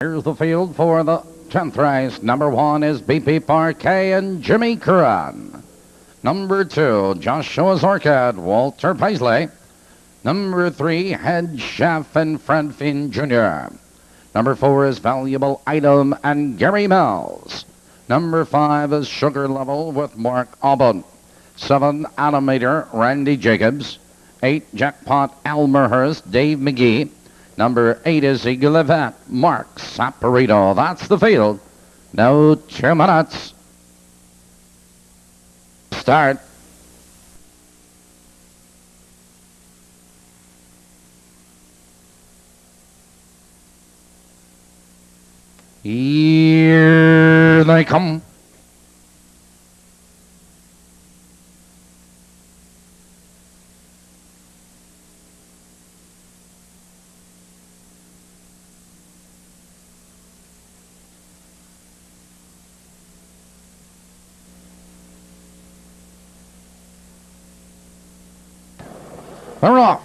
Here's the field for the 10th race. Number 1 is BP Parquet and Jimmy Curran. Number 2, Joshua's Orchid, Walter Paisley. Number 3, Head Chef and Fred Finn Jr. Number 4 is Valuable Item and Gary Mills. Number 5 is Sugar Level with Mark Aubin. 7, Animator, Randy Jacobs. 8, Jackpot, Elmerhurst, Dave McGee. Number 8 is Eagle Event, Mark Saporito. That's the field. Now 2 minutes. Start. Here they come. They're off.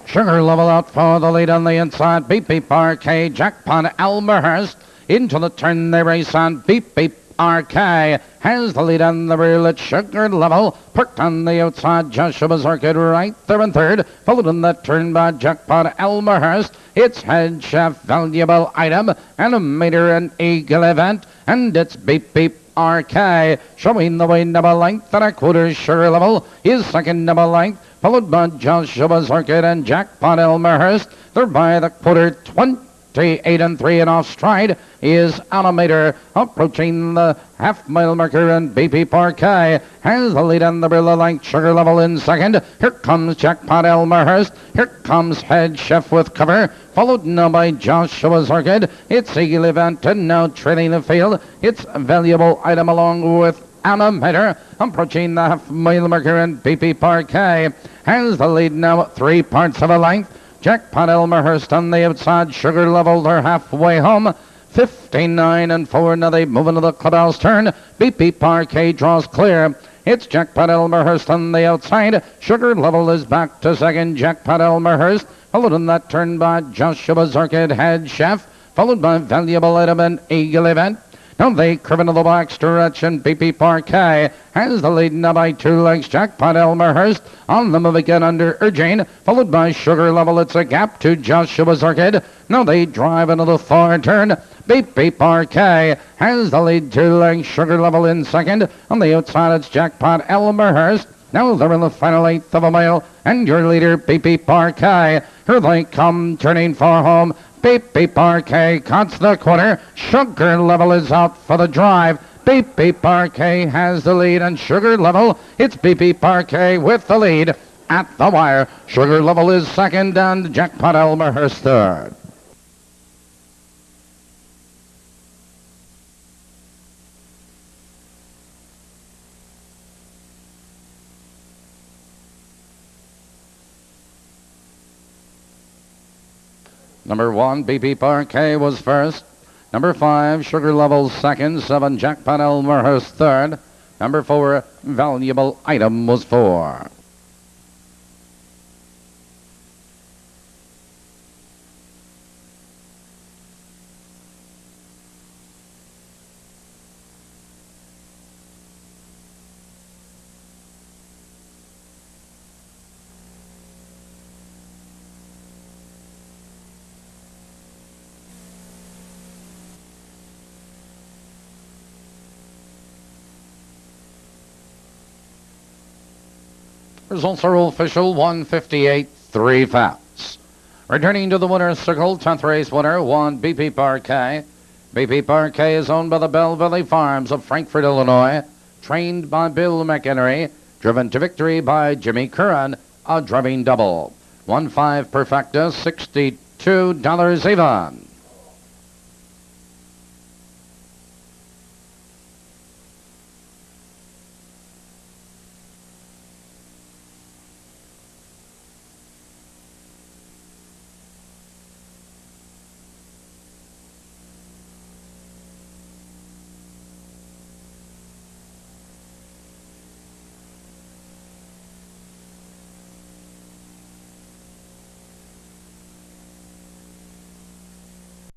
Sugar Level out for the lead on the inside. Beep Beep Parquet, Jackpot, Elmerhurst. Into the turn they race on. Beep Beep Parquet has the lead on the rear. It's Sugar Level. Perked on the outside. Joshua's Orchid right there in third. Followed in that turn by Jackpot, Elmerhurst. It's Head Chef, Valuable Item, Animator, and Eagle Event. And it's Beep Beep Parquet showing the way. Double length and a quarter. Sugar Level is second, double length, followed by Joshua's Orchid and Jackpot, Elmerhurst. They're by the quarter. 28 and 3 and off stride is Animator, approaching the half-mile marker, and BP Parquet has the lead on the rear length. Sugar Level in second. Here comes Jackpot, Elmerhurst. Here comes Head Chef with cover, followed now by Joshua's Orchid. It's Eagle Event, and now trailing the field. It's Valuable Item along with Animator, approaching the half-mile marker, and BP Parquet has the lead now at 3 parts of a length. Jackpot, Elmerhurst on the outside. Sugar Level, they're halfway home. 59 and 4. Now they move into the clubhouse turn. BP Parquet draws clear. It's Jackpot, Elmerhurst on the outside. Sugar Level is back to second. Jackpot, Elmerhurst, followed in that turn by Joshua's Orchid, Head Chef, followed by Valuable Item and Eagle Event. Now they curve into the back stretch, and BP Parquet has the lead now by 2 lengths. Jackpot, Elmerhurst on the move again under urging, followed by Sugar Level. It's a gap to Joshua's Orchid. Now they drive into the far turn. BP Parquet has the lead 2 lengths. Sugar Level in second. On the outside, it's Jackpot, Elmerhurst. Now they're in the final 1/8 of a mile, and your leader, BP Parquet. Here they come, turning for home. BP Parquet cuts the corner. Sugar Level is out for the drive. BP Parquet has the lead, and Sugar Level, it's BP Parquet with the lead at the wire. Sugar Level is second, and Jackpot, Elmerhurst third. Number 1, BP Parquet was first. Number 5, Sugar Level second. 7, Jackpot, Elmerhurst third. Number 4, Valuable Item was 4. Results are official. 158, 3 fouls. Returning to the winner's circle, 10th race winner, 1, BP Parquet. BP Parquet is owned by the Bell Valley Farms of Frankfort, Illinois. Trained by Bill McHenry. Driven to victory by Jimmy Curran, a driving double. 1-5 perfecta, $62 even.